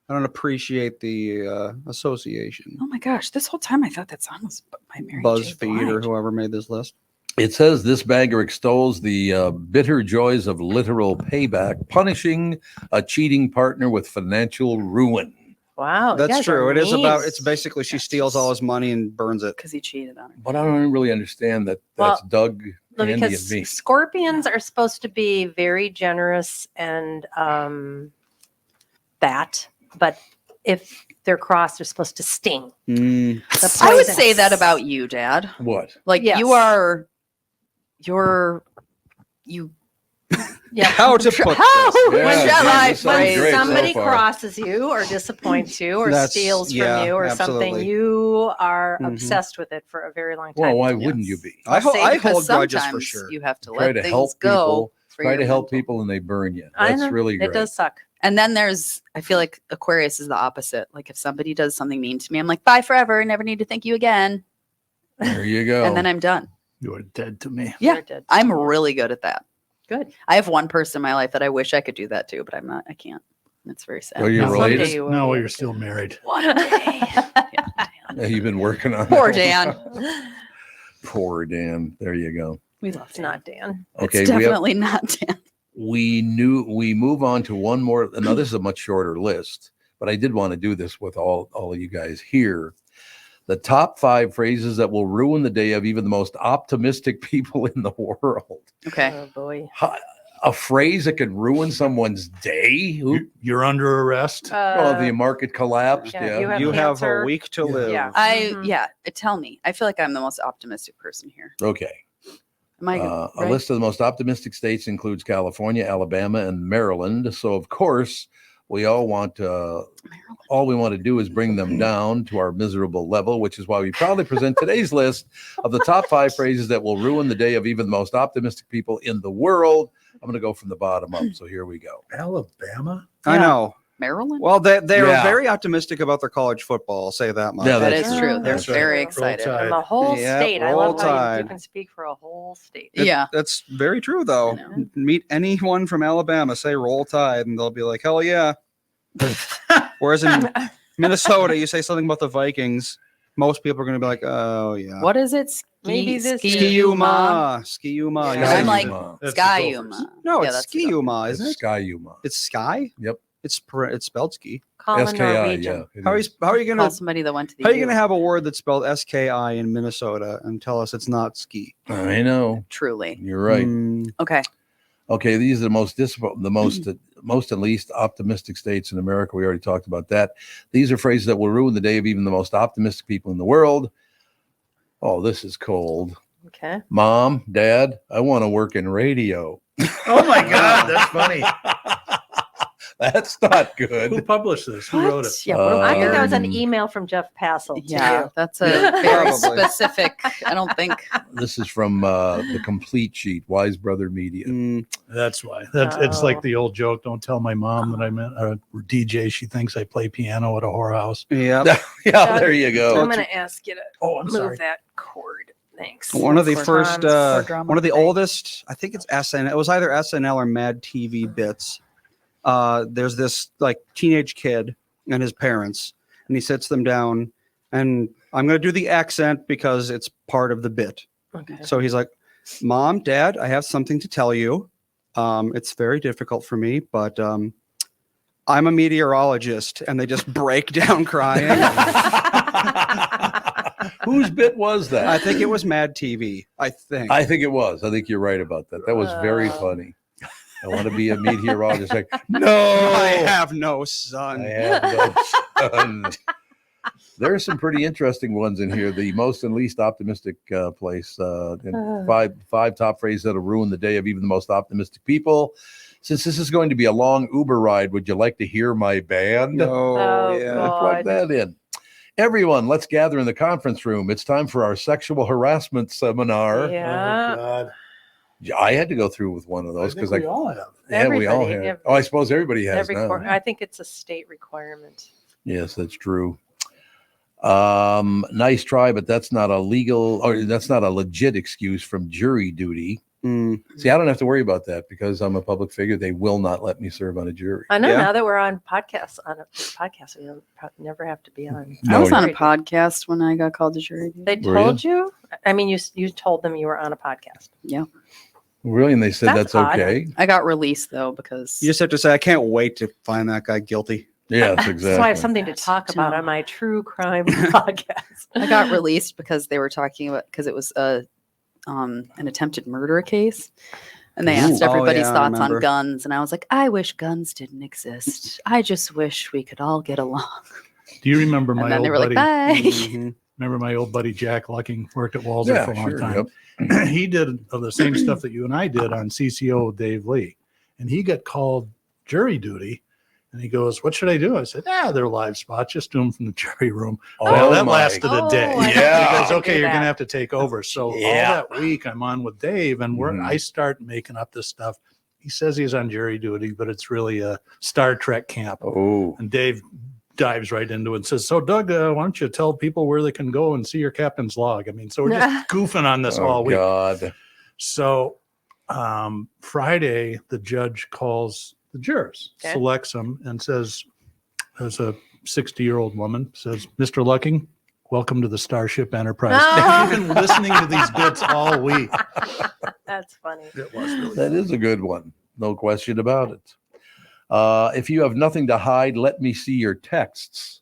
I don't appreciate the association. Oh my gosh, this whole time I thought that song was by Mary J. BuzzFeed or Blige. whoever made this list. It says this bagger extols the bitter joys of literal payback, punishing a cheating partner with financial ruin. Wow. you That's guys are true. It is about. mean. It's basically she Yeah, steals just- all his money and burns it. Because he cheated on her. But I don't really understand that that's Doug, Well, Andy, and because me. scorpions are supposed to be very generous and that, but if they're crossed, they're supposed to sting. Mm. The I would poisonous. say that about you, Dad. What? Like Yes. you Yeah. How to put How? this? Yeah, When geez, shall I this sounds phrase? great so Somebody far. crosses you or disappoints you or That's- steals from yeah, you or absolutely. something, you are Mhm. obsessed with it for a very long time. Well, why wouldn't you Yes. be? I Say I because hold grudges for sometimes sure. you have to Try let to things help go. people. for Try your to help mental. people and they burn you. I That's know. really great. It does suck. And then I feel like Aquarius is the opposite. Like if somebody does something mean to me, I'm like, bye forever. Never need to thank you again. There you go. And then I'm done. You are dead to me. Yeah. You're dead. I'm really good at that. Good. I have one person in my life that I wish I could do that to, but I'm not. I can't. It's very sad. Are you No, related? Someday you will No, be you're able still to. married. One day. Yeah, you've been working on Poor that. Dan. Poor Dan. There you go. We love It's Dan. not Dan. Okay, It's definitely not Dan. we move on to one more. Now this is a much shorter list, but I did want to do this with all of you guys here. The top 5 phrases that will ruin the day of even the most optimistic people in the world. Okay. Oh boy. A phrase that could ruin someone's day. Who? You're under arrest. Oh, the market collapsed. yeah, Yeah. you have You have a cancer. week to Yeah. live. Yeah. Tell me. I feel like I'm the most optimistic person here. Okay. Am I A right? list of the most optimistic states includes California, Alabama, and Maryland. So, of course, we all want Maryland. all we want to do is bring them down to our miserable level, which is why we proudly present today's list of the top 5 phrases that will ruin the day of even the most optimistic people in the world. I'm going to go from the bottom up. So here we go. Alabama? I Yeah. know. Maryland. Well, they are Yeah. very optimistic about their college football. I'll say that much. Yeah, that that's is true. true. They're That's very right. excited. Roll Tide. And the whole Yep, state. I Roll love how you Tide. can speak for a whole state. Yeah. That's very true, though. I know. Meet anyone from Alabama, say Roll Tide, and they'll be like, hell yeah. Whereas in Minnesota, you say something about the Vikings, most people are going to be like, oh, yeah. What is it? Maybe this is- Ski-U-Ma. Ski-U-Ma. Yeah. You I'm say- like That's the Gophers. Sky-Uma. no, Yeah, it's that's the Gophers. Ski-U-Ma, It's isn't it? Sky-Yuma. It's Sky? Yep. It's spelled ski. Common SKI, Norwegian. yeah. it How are you, is. how are you going Call to somebody that went to the how are you U. going to have a word that's spelled S-K-I in Minnesota and tell us it's not ski? I know. Truly. You're right. Mm, Okay. Okay, these are the most and least optimistic states in America. We already talked about that. These are phrases that will ruin the day of even the most optimistic people in the world. Oh, this is cold. Okay. Mom, Dad, I want to work in radio. Oh my God, that's funny. That's not Who good. published this? Who wrote it? Yeah, I think that was an Um, email from Jeff Passel. to Yeah, you. that's a very Probably. specific. I don't think. This is from the complete sheet, Wise Brother Media. mm, That's why. It's like Oh. the old joke. Don't tell my mom that I'm a DJ. She thinks I play piano at a whorehouse. yeah. Yeah, there you I'm go. going to ask you to Oh, I'm move sorry. that cord. Thanks. One of the For first, drums, for drama one of the thing. oldest, I think it's SNL. It was either SNL or Mad TV bits. There's this like teenage kid and his parents, and he sits them down, and I'm going to do the accent because it's part of the bit. Okay. So he's like, "Mom, Dad, I have something to tell you. It's very difficult for me, but I'm a meteorologist," and they just break down crying. Whose bit was that? I think it was Mad TV. I think. I think it was. I think you're right about that. That was very Oh. funny. I want to be a meteorologist. Like, no, I have no son. I have no son. There are some pretty interesting ones in here. The most and least optimistic place. And five top phrases that'll ruin the day of even the most optimistic people. Since this is going to be a long Uber ride, would you like to hear my band? Oh, Oh, yeah. God. Plug that in. Everyone, let's gather in the conference room. It's time for our sexual harassment seminar. Yeah. Oh, God. I had to go through with one of I those think because we all have. yeah, we all Everybody, have. Oh, I suppose everybody has now. I think it's a state requirement. Yes, that's true. Nice try, but that's not a legal or that's not a legit excuse from jury duty. Mm. See, I don't have to worry about that because I'm a public figure. They will not let me serve on a jury. I know Yeah. now that we're on podcasts, we don't never have to be on. I was No, on a Jury. podcast when I got called to jury duty. They Were you? told you? I mean, you told them you were on a podcast. Really? And they said That's that's odd. okay. I got released though because You just have to say, I can't wait to find that guy guilty. Yes, So I exactly. have something to talk about No. on my true crime podcast. I got released because they were talking about because it was an attempted murder case. And they Ooh. asked Oh, everybody's yeah, I thoughts on remember. guns. And I was like, I wish guns didn't exist. I just wish we could all get along. Do you remember And my then old they were buddy? like, bye. Mhm. Remember my old buddy Jack Lucking worked at Walzer Yeah, for a long sure. time. Yep. He did the same stuff that you and I did on CCO with Dave Lee, and he got called jury duty. And he goes, "What should I do?" I said, they're live spots. Just do them from the jury room. Well, that my- lasted a day. Oh, I Yeah. He goes, do "Okay, you're that. gonna have to take over." So Yeah. all that week, I'm on with Dave, and Mhm. I start making up this stuff. He says he's on jury duty, but it's really a Star Trek camp. Oh, And Dave dives right into it and says, "So, Doug, why don't you tell people where they can go and see your captain's log?" I mean, so we're just goofing on this all week. God. So Friday, the judge calls the jurors, Okay. selects them, and says, there's a 60-year-old woman, says, "Mr. Lucking, welcome to the Starship Enterprise." Oh. I've been listening to these bits all week. That's funny. It was really That is a good one. No question about it. If you have nothing to hide, let me see your texts.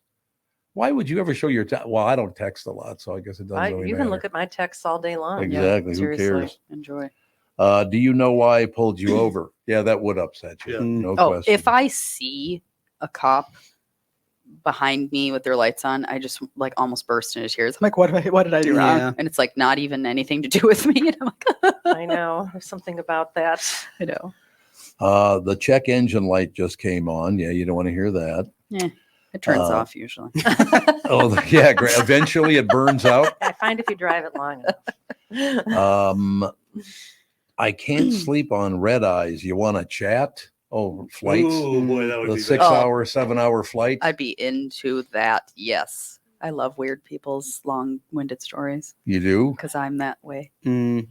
Why would you ever show your text? Well, I don't text a lot, so I guess it doesn't really You matter. can look at my texts all day long. Exactly. Who seriously. cares? Enjoy. Do you know why I pulled you over? Yeah, that would upset you. Yeah. No Oh, question. if I see a cop behind me with their lights on, I just like almost burst into tears. I'm like, what did I do wrong? Yeah. And it's like not even anything to do with me. And I'm like, I know. There's something about that. I know. The check engine light just came on. Yeah, you don't want to hear that. It turns Uh, off usually. Oh, yeah. Eventually it burns out. I find if you drive it long enough. I can't sleep on red eyes. You want to chat? Oh, flights. Oh boy, that would The be 6 bad. hour, 7 hour flight. I'd be into that. Yes. I love weird people's long-winded stories You do? because I'm that way. Mm.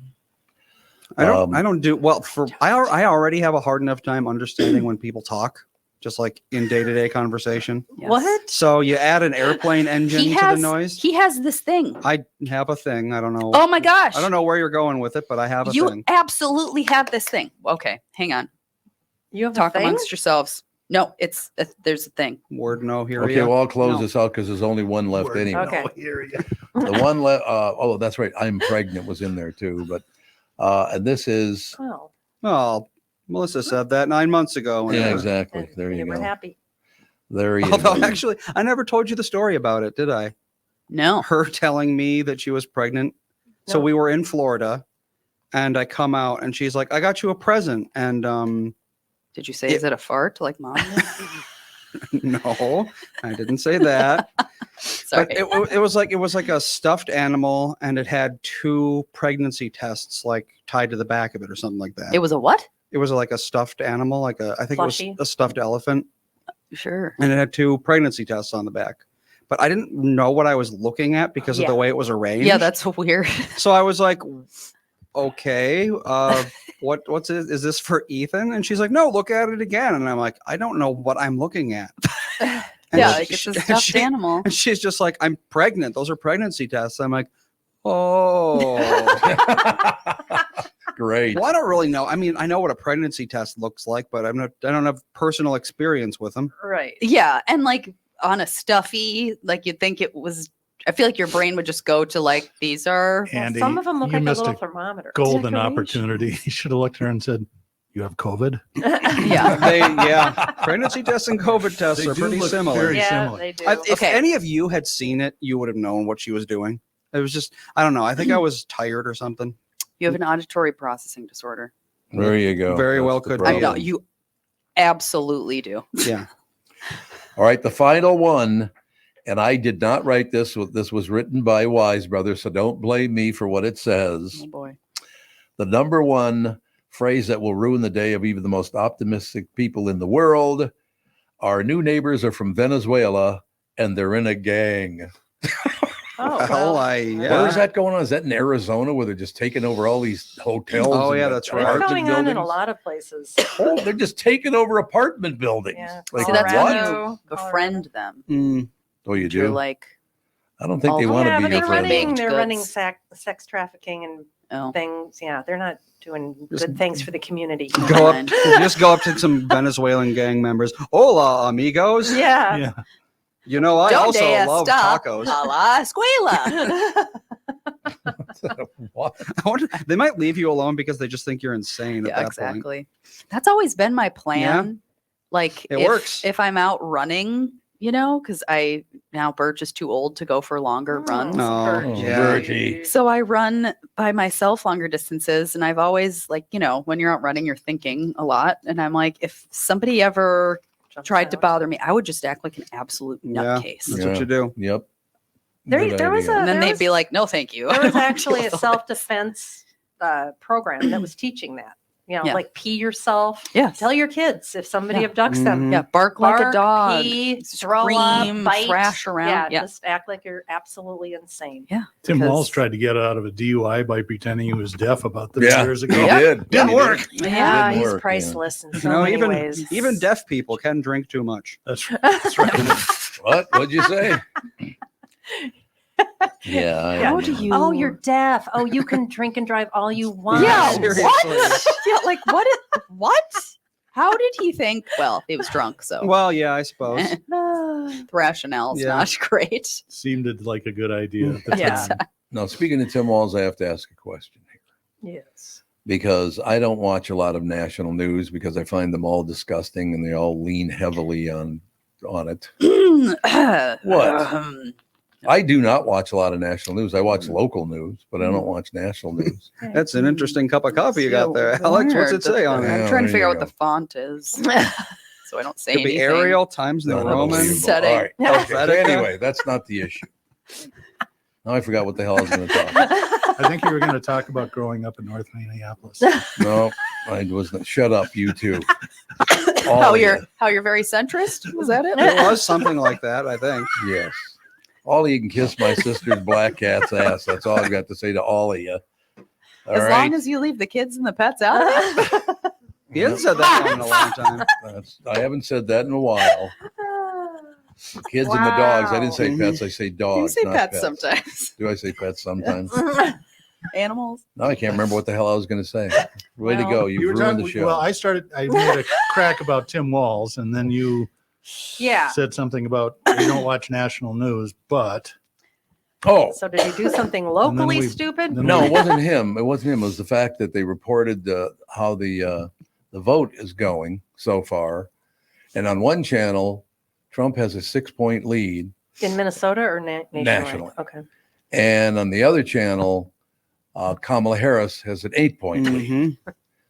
I don't do well for I already have a hard enough time understanding when people talk, just like in day-to-day conversation. Yes. What? So you add an airplane engine He to has, the noise. He has this thing. I have a thing. I don't know. Oh my gosh. I don't know where you're going with it, but I have a You thing. absolutely have this thing. Okay, hang on. You have Talk a thing? amongst yourselves. No, there's a thing. Word no here. Okay, well, I'll close No. this out because there's only one left Word. anyway. Okay. Oh, here you The one left. Oh, that's right. I'm pregnant was in there too. But and this is Oh, Oh, Melissa said that 9 months ago. yeah, Yeah. exactly. and There you were go. happy. There you Although go. actually, I never told you the story about it, did I? No. Her telling me that she was pregnant. So No. we were in Florida, and I come out, and she's like, "I got you a present," and Did you say is it a fart like mom did? no, I didn't say that. Sorry. But it was like a stuffed animal, and it had 2 pregnancy tests like tied to the back of it or something like that. It was a what? It was like a stuffed animal, I think Plushie? it was a stuffed elephant, Sure. and it had 2 pregnancy tests on the back. But I didn't know what I was looking at because of Yeah. the way it was arranged. Yeah, that's weird. So I was like, okay, what's it? Is this for Ethan? And she's like, no, look at it again. And I'm like, I don't know what I'm looking at. And Yeah, she- like it's a she- stuffed animal. And she's just like, I'm pregnant. Those are pregnancy tests. I'm like, oh, Great. well, I don't really know. I mean, I know what a pregnancy test looks like, but I don't have personal experience with them. Right. Yeah, and like on a stuffy, like you'd think it was. I feel like your brain would just go to like these are. Well, Andy, some of them look you like a missed little a thermometer. golden Decoration. opportunity. He should have looked at her and said, "You have COVID." Yeah. Pregnancy tests and COVID tests They are do pretty look similar. very Yeah, similar. they do. If Okay. any of you had seen it, you would have known what she was doing. It was just, I don't know. I think I was tired or something. You have an auditory processing disorder. There you go. Very well the could be. I problem. know you absolutely do. Yeah. All right, the final one, and I did not write this. This was written by Wise Brothers, so don't blame me for what it says. Oh boy. The number one phrase that will ruin the day of even the most optimistic people in the world: our new neighbors are from Venezuela and they're in a gang. Oh, Well, well, yeah. Where is that going on? Is that in Arizona where they're just taking over all these hotels? Oh, and yeah, that's right. it's apartment going on in a buildings? lot of places. Oh, they're just taking over apartment buildings. Yeah. Like See, that's when what? Colorado, you befriend them. Mm. Oh, you You're do? like, I don't think they Oh, want yeah, to but be they're your friend. running. Baked They're goods. running sex trafficking and oh, things. Yeah, they're not doing Just good things for the community. Go Fine. up, just go up to some Venezuelan gang members. Hola, amigos. Yeah. Yeah. You know, I Don't also dare love stop. tacos. a la escuela. What? I wonder, they might leave you alone because they just think you're insane at Yeah, that point. exactly. That's always been my plan. Like It if, works. if I'm out running, because now Birch is too old to go for longer runs. No. Birch. Oh, Yeah. Bertie. So I run by myself longer distances. And I've always when you're out running, you're thinking a lot. And I'm like, if somebody ever Jumps tried to out. bother me, I would just act like an absolute Yeah. nutcase. That's Yeah. what you do. Yep. There- Good there was idea. And then There they'd be was- like, no, thank you. There I was don't wanna actually deal a with all this. self-defense program that was teaching that. Yeah. Like pee yourself. Yes. Tell your kids if somebody Yeah. abducts them. Mhm. Yeah, bark like a Bark, dog. pee, throw scream, up, bite, thrash around. Yeah. just act like you're absolutely insane. Tim Because- Walz tried to get out of a DUI by pretending he was deaf about 30 Yeah, years he ago. Yep. did. Didn't He work. did. Yeah, Didn't he's work, priceless in so You know, many even ways. even deaf people can drink too much. That's right. That's right. What? What'd you say? Yeah. I How know. do you- Oh, you're deaf. Oh, you can drink and drive all you want. Yeah, Seriously. what? Yeah, like what? How did he think? Well, he was drunk, so Well, yeah, I suppose. the rationale's Yeah. not great. Seemed like a good idea at the Yeah. time. Now, speaking of Tim Walz, I have to ask a question here Yes. because I don't watch a lot of national news because I find them all disgusting and they all lean heavily on it. What? I do not watch a lot of national news. I watch local news, but I don't watch national news. That's an interesting cup of coffee you got there, Alex. What's it say on Yeah, it? I'm trying to there figure you out what go. the font is, so I don't say Could be anything. Arial times New Roman. Unbelievable. Setting. All right. Okay. So Helvetica. anyway, that's not the issue. Now I forgot what the hell I was going to talk about. I think you were going to talk about growing up in North Minneapolis. No, I wasn't. Shut up, you two. All of how you're very centrist? Was that it? It was something like that, I think. you. Yes. All of you can kiss my sister's black cat's ass. That's all I've got to say to all of you. All As right. long as you leave the kids and the pets out of it. He hasn't said that in a long time. I haven't said that in a while. The kids and the dogs. I didn't say Wow. pets. I say dogs. You say not pets sometimes. Do I say pets sometimes? Animals. No, I can't remember what the hell I was going to say. Way to Well, go. You You've were ruined talking, the show. well, I made a crack about Tim Walz, and then you Yeah. said something about you don't watch national news, but oh, So did he do something locally we- stupid? then no, we- it wasn't him. It wasn't him. It was the fact that they reported how the vote is going so far. And on one channel, Trump has a 6-point lead. In Minnesota or nationwide? Nationally. Okay. And on the other channel, Kamala Harris has an 8-point lead. Mhm.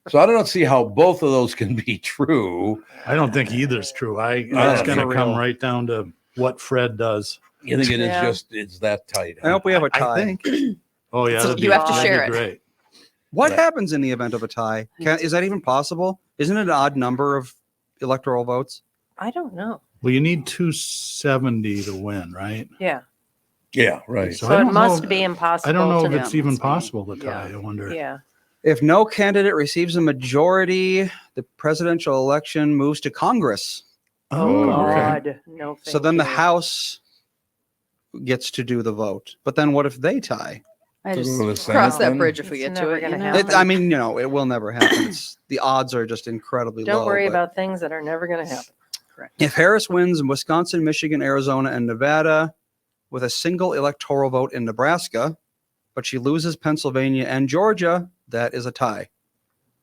So I don't see how both of those can be true. I don't think either's true. It's don't going to for come real. right down to what Fred does. You think it is Yeah. it's that tight? I hope we have a I tie. think. Oh yeah, So that'd you be- have to that'd share be it. Great. What Right. happens in the event of a tie? Is that even possible? Isn't it an odd number of electoral votes? I don't know. Well, you need 270 to win, right? Yeah. Yeah, right. So So, I it don't must know- be impossible. I don't know to if it's even must be. possible to tie. I wonder. Yeah. If no candidate receives a majority, the presidential election moves to Congress. Oh, Oh, okay. God. No. So thank then the you. House gets to do the vote. But then what if they tie? I So just go to the cross Senate that then? bridge if we It's get to never it. gonna you know? happen. I mean, it will never happen. The odds are just incredibly low. Don't worry but about things that are never going to happen. if Harris wins in Wisconsin, Michigan, Arizona, and Nevada with a single electoral vote in Nebraska, but she loses Pennsylvania and Georgia, that is a tie.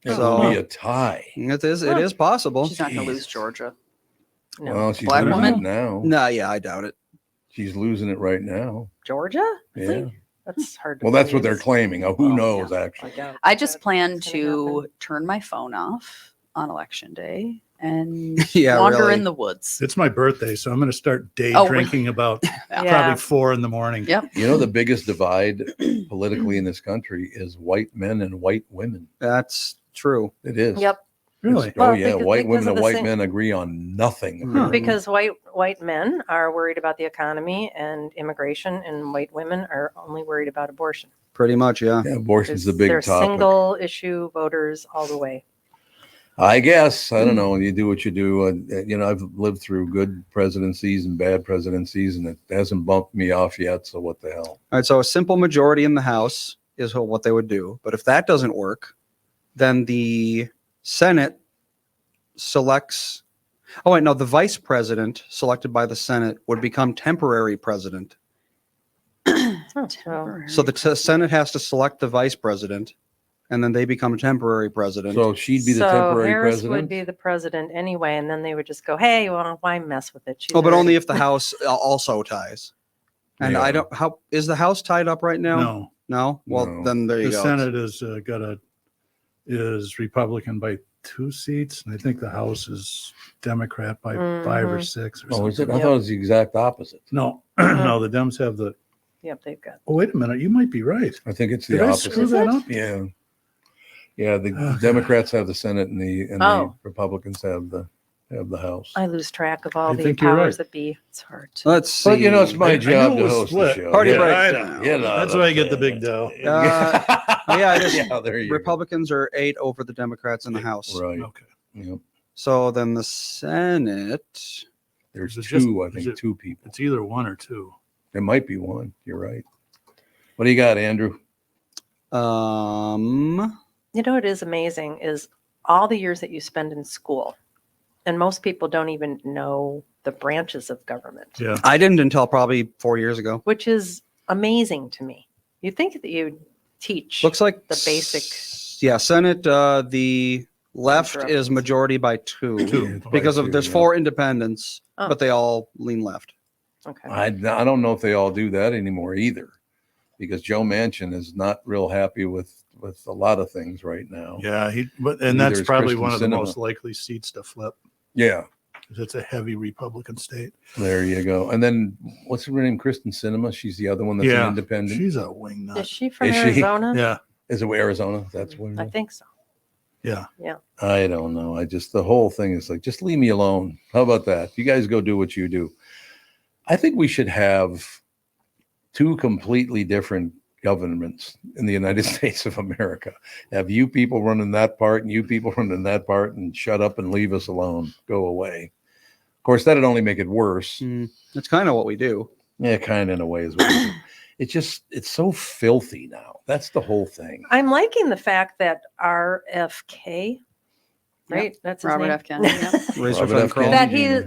It So- will be a tie. It is possible. She's not going to lose Jesus. Georgia. No. Well, she's Black losing woman? it now. No, yeah, I doubt it. She's losing it right now. Georgia? Yeah. Really? That's hard to Well, that's what believe. they're claiming. Who Oh, knows, I actually? doubt I just that plan it's gonna to happen. turn my phone off on election day and Yeah, wander really. in the woods. It's my birthday, so I'm going to start day Oh, really? drinking about Yeah. probably 4 in the morning. Yep. You know, the biggest divide politically in this country is white men and white women. That's true. It is. Yep. Really? Oh, Well, yeah. because- White because women of and the white same- men agree on nothing. Huh. Because white men are worried about the economy and immigration, and white women are only worried about abortion. Pretty much, yeah. Yeah, abortion's the big They're topic. single issue voters all the way. I guess. I don't know. You do what you do. I've lived through good presidencies and bad presidencies, and it hasn't bumped me off yet. So what the hell? All right, so a simple majority in the House is what they would do. But if that doesn't work, then the Senate selects. Oh, wait, no, the vice president selected by the Senate would become temporary president. Oh, well, So the Senate has to select the vice president, and then they become temporary president. So she'd be the so temporary Harris president. would be the president anyway, and then they would just go, "Hey, well, why mess with it?" She's Oh, but only already- if the House also ties. And Yeah. I don't. How is the House tied up right now? No, No. Well, No. then there you the go. Senate is Republican by 2 seats, and I think the House is Democrat by 5 or 6 or Oh, is it? something. I thought it was the exact opposite. No, no, the Dems have the. Yep, they've got. Oh, wait a minute, you might be right. I think it's the Did I opposite. screw that up? Yeah. Yeah, the Oh, Democrats have the Senate and the Oh. Republicans have the House. I lose track of all I the think you're powers right. that be. It's hard. Let's see. But it's my I job knew it to was host split. the show. Party Yeah, break. I know. Get out That's of why I get the there. big dough. Yeah, it is. Yeah, there you go. Republicans are 8 over the Democrats in the House. Right. Okay. Yep. So then the Senate. There's Is it just- two, I is think, it- two people. It's either 1 or 2. There might be one. You're right. What do you got, Andrew? You know what is amazing is all the years that you spend in school, and most people don't even know the branches of government, Yeah. I didn't until probably 4 years ago. which is amazing to me. You think that you teach Looks like the basic. Yeah, Senate. The left is Interruptions. majority by 2 2. because By of there's two, 4 independents, Oh. but they all lean left. Okay. I don't know if they all do that anymore either, because Joe Manchin is not real happy with a lot of things right now. Yeah, and Neither that's is probably Kristen one of the Sinema. most likely seats to flip Yeah, because it's a heavy Republican state. there you go. And then what's her name? Kristen Sinema. She's the other one that's an Yeah, independent. she's a wing Is nut. she from Is she? Arizona? Yeah, Is it Arizona? That's what. I think so. Yeah. I don't know. The whole thing is like, just leave me alone. How about that? You guys go do what you do. I think we should have two completely different governments in the United States of America. Have you people running that part and you people running that part, and shut up and leave us alone. Go away. Of course, that'd only make it worse. That's kind of what we do. Yeah, kind of in a way is what we do. It's so filthy now. That's the whole thing. I'm liking the fact that RFK, right? That's his Robert name. F. Kennedy. Yeah. Razor Robert F. Fund Crawl. Kennedy.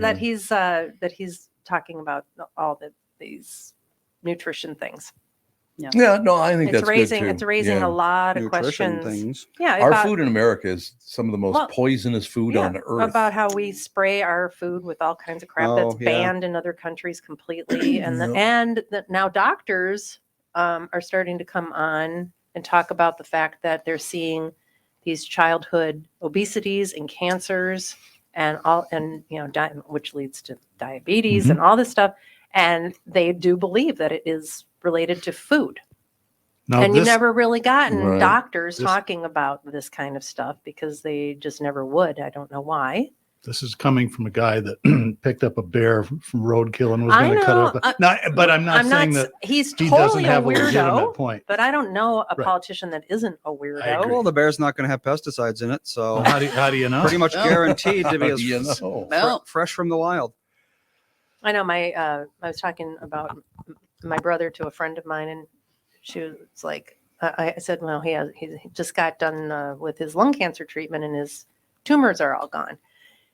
that he's talking about all these nutrition things. Yeah, no, I think that's good too. It's raising Yeah. a lot of Nutrition questions. things. Yeah, Our about, food in America is some of the most Well, poisonous food on earth. about how we spray our food with all kinds of crap Oh, that's yeah. banned in other countries completely, and now doctors are starting to come on and talk about the fact that they're seeing these childhood obesities and cancers and which leads to diabetes and all this stuff, and they do believe that it is related to food. Now, And you've never really gotten Right. doctors This- talking about this kind of stuff because they just never would. I don't know why. this is coming from a guy that picked up a bear from roadkill and was I going to cut know, it up. No, but I'm not saying that he's he doesn't totally a have a legitimate weirdo, point. but I don't know a Right. politician that isn't a weirdo. agree. Well, the bear's not going to have pesticides in it, so How do you know? pretty much Well, guaranteed to be as You know. Well, fresh from the wild. I know I was talking about my brother to a friend of mine, and she was like, I said, well, he just got done with his lung cancer treatment, and his tumors are all gone.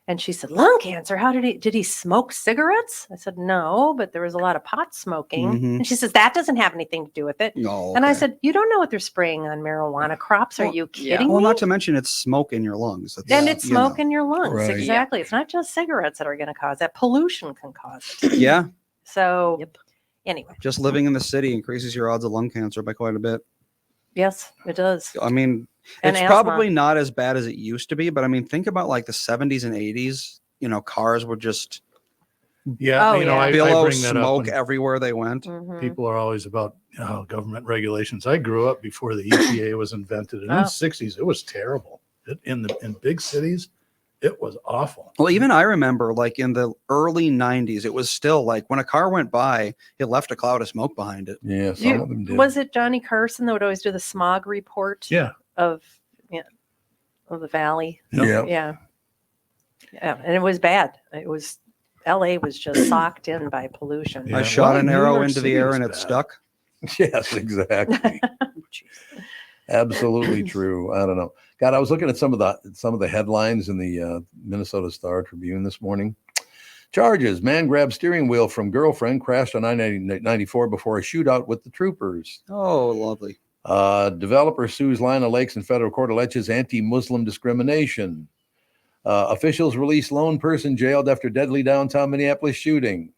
And she said, lung cancer? How did he smoke cigarettes? I said, no, but there was a lot of pot smoking. Mhm. And she says, that doesn't have anything to do with it. No. And I okay. said, you don't know what they're spraying on marijuana crops. Are Well, you yeah. kidding Well, me? not to mention it's smoke in your lungs. And it's you know. smoke in your lungs. Right. Exactly. It's not just cigarettes that are going to cause that. Pollution can cause it. Yeah, So Yep. anyway, just living in the city increases your odds of lung cancer by quite a bit. yes, it does. I mean, And it's asthma. probably not as bad as it used to be, but I mean, think about like the 70s and 80s. You know, cars were just Yeah, Oh, you know, yeah. I billow bring that smoke up. when everywhere they went. Mhm. People are always about government regulations. I grew up before the EPA was invented, and in Oh. the '60s it was terrible. In big cities, it was awful. Well, even I remember like in the early 90s, it was still like when a car went by, it left a cloud of smoke behind it. Yeah, some You- of them did. Was it Johnny Carson that would always do the smog report Yeah, of the valley? Yeah. Yeah. Yeah. And it was bad. It was LA was just socked in by pollution. Yeah. I shot Well, an New arrow York into the City air is and it bad. stuck. Yes, exactly. Absolutely true. I don't know. God, I was looking at some of the headlines in the Minnesota Star Tribune this morning. Charges: man grabbed steering wheel from girlfriend, crashed on I-94 before a shootout with the troopers. Oh, lovely. Developer sues Lina Lakes in federal court, alleges anti-Muslim discrimination. Officials release lone person jailed after deadly downtown Minneapolis shooting.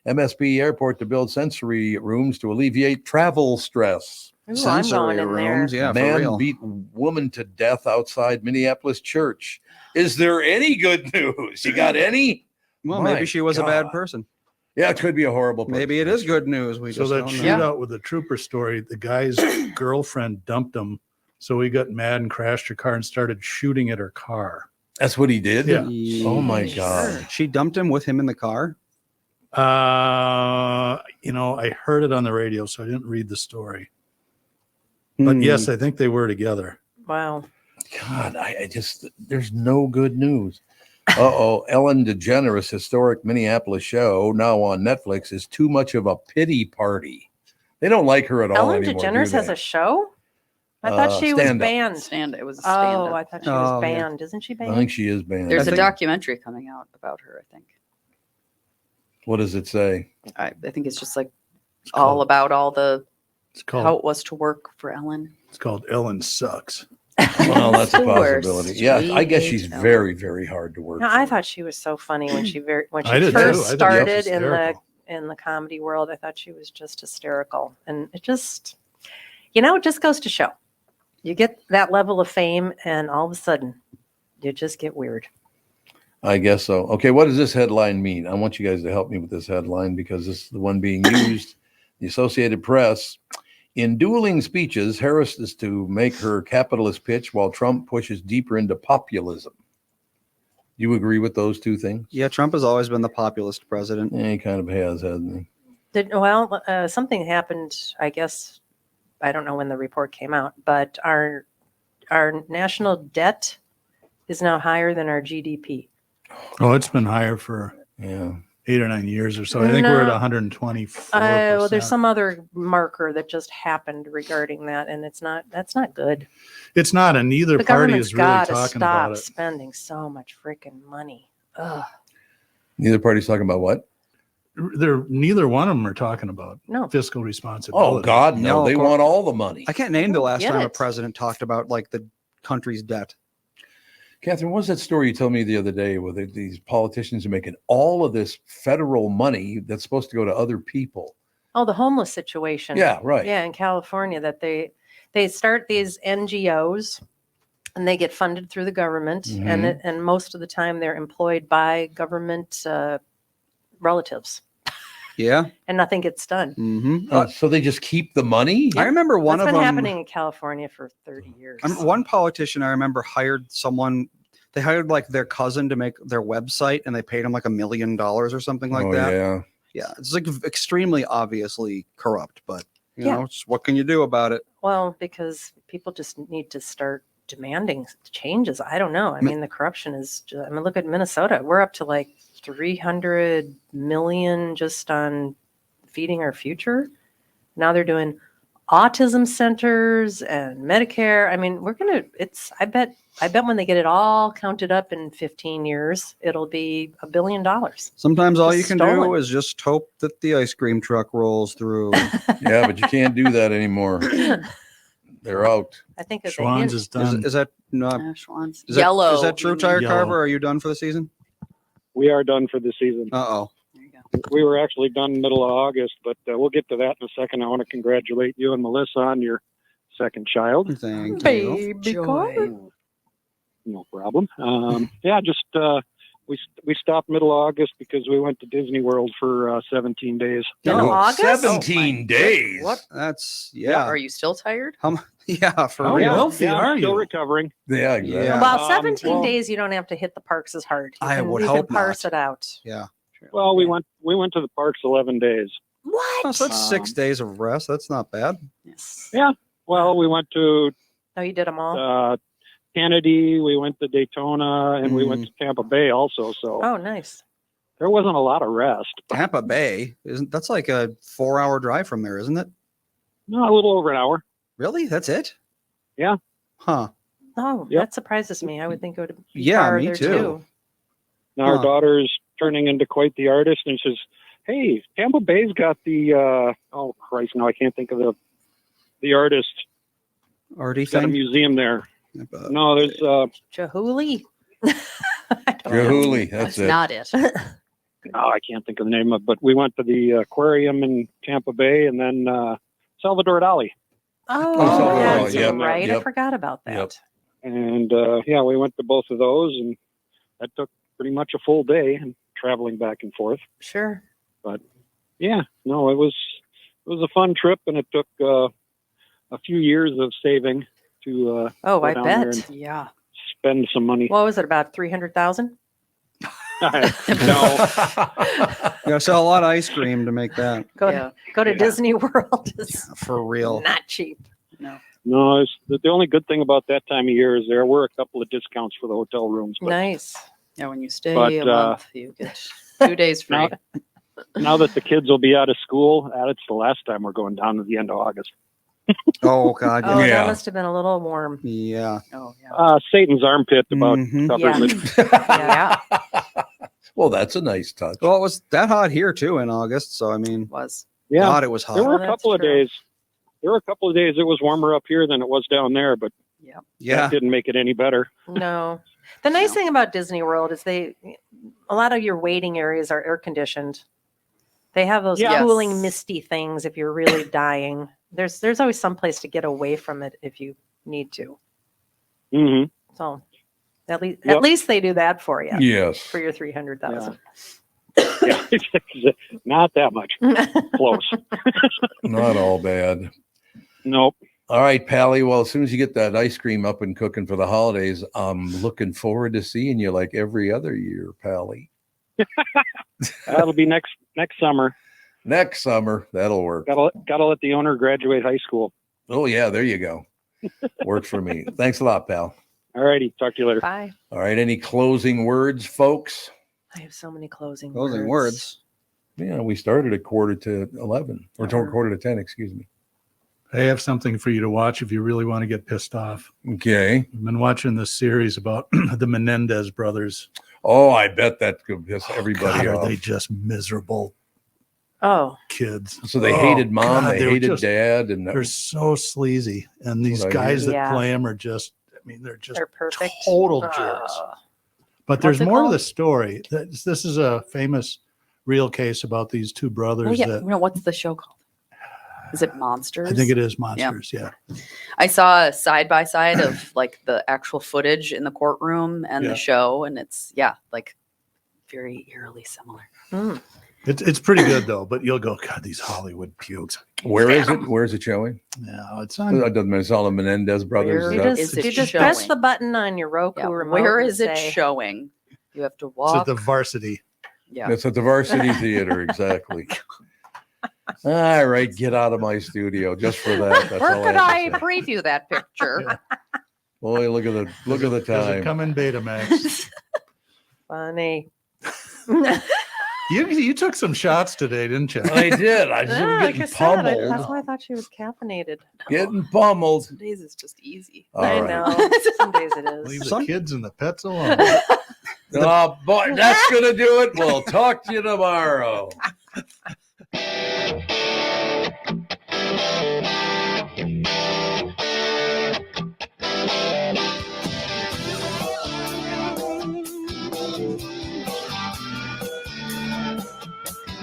MSP airport to build sensory rooms to alleviate travel stress. Ooh, I'm Sensory going in rooms, there. yeah, for Man real. beat woman to death outside Minneapolis church. Is there any good news? You got any? Well, My maybe she was a bad God. person. Yeah, it could be a horrible person. Maybe it is good news. We so just that don't shootout know. with the trooper story, the guy's girlfriend dumped him, so he got mad and crashed her car and started shooting at her car. That's what he did? Yeah. Oh my Sure. God. She dumped him with him in the car. I heard it on the radio, so I didn't read the story. But Hmm. yes, I think they were together. Wow. God, I just, there's no good news. Ellen DeGeneres' historic Minneapolis show, now on Netflix, is too much of a pity party. They don't like her at all Ellen anymore. DeGeneres do has they? a show? I thought she was stand-up. banned. It was a stand Oh, up. I thought she was Oh, yeah. banned. Isn't she banned? I think she is banned. There's I a think- documentary coming out about her, I think. What does it say? I think it's just like It's all called, about all the it's how called, it was to work for Ellen. it's called Ellen Sucks. Well, that's a The worst. possibility. Yeah, I guess We she's hate Ellen. very, very hard to work No, I for. thght she was so funny when she I did too. I first thought she was started hysterical. in the comedy world. I thought she was just hysterical, and it just, it just goes to show. You get that level of fame, and all of a sudden, you just get weird. I guess so. Okay, what does this headline mean? I want you guys to help me with this headline because this is the one being used. The Associated Press. In dueling speeches, Harris is to make her capitalist pitch while Trump pushes deeper into populism. Do you agree with those two things? Yeah, Trump has always been the populist president. Yeah, he kind of has, hasn't he? Something happened, I guess, I don't know when the report came out, but our national debt is now higher than our GDP. Oh, it's been higher for Yeah. 8 or 9 years or so. I think we're at No. 124%. Well, there's some other marker that just happened regarding that, and that's not good. It's not, and neither The party government's is really got to talking about stop it. spending so much freaking money. Ugh. Neither party's talking about what? Neither one of them are talking about No. fiscal responsibility. Oh, God, no. No, They of course. want all the money. I can't name the last Get time a it. president talked about like the country's debt. Catherine, what was that story you told me the other day where these politicians are making all of this federal money that's supposed to go to other people? Oh, the homeless situation. Yeah, right. Yeah, in California, that they start these NGOs and they get funded through the government, Mhm. and most of the time they're employed by government relatives, Yeah. and nothing gets done. Mm-hmm. So they just keep the money? I remember one That's of been them. happening in California for 30 years. One politician I remember hired someone. They hired like their cousin to make their website, and they paid him like $1 million or something like that. Yeah. Yeah, it's like extremely obviously corrupt, but you Yeah. know, what can you do about it? Well, because people just need to start demanding changes. I don't know. I mean, the corruption is, I mean, look at Minnesota. We're up to like 300 million just on feeding our future. Now they're doing autism centers and Medicare. I mean, I bet when they get it all counted up in 15 years, it'll be $1 billion. Sometimes all you Just can do stolen. is just hope that the ice cream truck rolls through. Yeah, but you can't do that anymore. They're out. I think it's Schwann's is done. Is that no? Schwann's. Is Yellow. That, is that true, you Tire mean. Yellow. Carver? Are you done for the season? We are done for the season. Uh-oh. There you go. We were actually done middle of August, but we'll get to that in a second. I want to congratulate you and Melissa on your second child. Thank you. baby Joy. No problem. Yeah, just we stopped middle of August because we went to Disney World for 17 days. In No, August? 17 days. What? That's yeah. Are you still tired? Yeah, for How real. healthy yeah, are I'm still you? recovering. Yeah, exactly. Yeah. About 17 well- days, you don't have to hit the parks as hard. I would you hope can parse not. it out. Yeah. Well, we went to the parks 11 days. What? Oh, so that's 6 days of rest. That's not bad. Yes. Yeah. Well, we went to Oh, you did them all? Kennedy, we went to Daytona, and we went to Tampa Bay also. So Oh, nice. there wasn't a lot of rest. Tampa Bay isn't that's like a 4-hour drive from there, isn't it? No, a little over an hour. Really? That's it? Yeah. Huh. Oh, Yep. that surprisures me. I would think it would be Yeah, me farther, too. Now our Huh. daughter's turning into quite the artist, and says, "Hey, Tampa Bay's got the oh Christ, now I can't think of the artist. Already Got a thing? museum there. No, there's Jahuli. I don't know. Jahuli, that's That's it. not it. oh, I can't think of the name of it, but we went to the aquarium in Tampa Bay, and then Salvador Dali, Oh, Salvador that's Dali, yep, right. I yep. forgot about that. Yep. and yeah, we went to both of those, and that took pretty much a full day and traveling back and forth. Sure. Yeah, no, it was a fun trip, and it took a few years of saving to Oh, go I down there bet. and Yeah. spend some money. What was it, about 300,000? No, You gotta sell a lot of ice cream to make that. Go Yeah. to Yeah. Disney World. It's For real. not cheap. no. It's, the only good thing about that time of year is there were a couple of discounts for the hotel rooms. But Nice. Yeah. When you stay But, a month, you get 2 days free. now, now that the kids will be out of school, it's the last time we're going down to the end of August. Oh God. Oh, Yeah. Yeah. that must have been a little warm. Yeah. Oh, yeah. Satan's armpit about Mhm. covers Yeah. it. Yeah. Well, that's a nice touch. Well, it was that hot here too in August, so I mean, It was. Yeah, God, it was there hot. were Oh, a that's couple of true. days. There were a couple of days it was warmer up here than it was down there, but Yeah. that didn't make it any better. No. The nice thing about Disney World is a lot of your waiting areas are air conditioned. They have those Yes. cooling, misty things if you're really dying. There's always some place to get away from it if you need to. hmm So at Yep. least they do that for you Yes. for your 300,000. Yeah, not that much. Close. Not all bad. Nope. All right, Pally. Well, as soon as you get that ice cream up and cooking for the holidays, I'm looking forward to seeing you like every other year, Pally. That'll be next summer. Next summer, that'll work. Gotta let the owner graduate high school. Oh, yeah, there you go. Works for me. Thanks a lot, pal. All righty. Talk to you later. Bye. All right, any closing words, folks? I have so many closing words. Yeah, we started at 11:15, or 9:45, excuse me. I have something for you to watch if you really want to get pissed off. Okay. I've been watching this series about the Menendez brothers. Oh, I bet that could piss everybody God, are off. they just miserable Oh, kids? So they hated mom, God, they were hated just- dad, and They're so sleazy. And these What I guys hear. that Yeah. play them are just, I mean, they're just they're perfect. total jerks. But there's What's it more to called? the story. This is a famous real case about these two brothers Oh, yeah. that No, what's the show called? Is it Monsters? I think it is Monsters. Yeah. I saw a side by side of like the actual footage in the courtroom and Yeah. the show, and it's like very eerily similar. Mm. It's pretty good though, but you'll go, God, these Hollywood pukes. where is it? Where is it showing? No, it's It on. doesn't matter. It's all the Menendez brothers. Where Is You that- just, Is it you just press showing? the button on your Roku Yeah. remote. Where and is it say- showing? You have to It's walk. at the Varsity. Yeah. That's at the Varsity Theater, exactly. All right, get out of my studio just for that. That's Where all could I I have to say. preview that picture? Boy, look at the Does it time. come in Betamax? Funny. You took some shots today, didn't you? I did. I just Yeah, was like getting I said, that's pummeled. why I thought she was caffeinated. Getting pummeled. Some days it's just easy. All I right. know. Some days it Leave is. the kids and the pets alone. Oh boy, that's gonna do it. We'll talk to you tomorrow.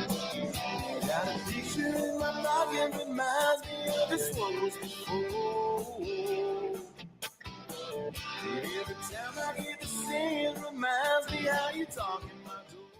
Got a picture in my pocket reminds me of this one was before. And every time I hear the singing reminds me how you talk in my door.